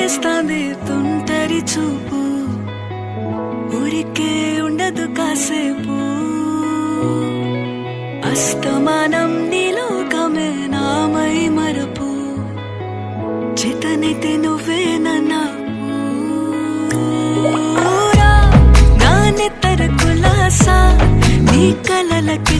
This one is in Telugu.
చేస్తాంది తుంటరి చూపు, ఊరికే ఉండదు కాసేపు. అస్తమానం నీలోకమే నామై మరపు, చేతనైతే నువ్వే నాన్నెత్తర కులాసా నీ కలలకి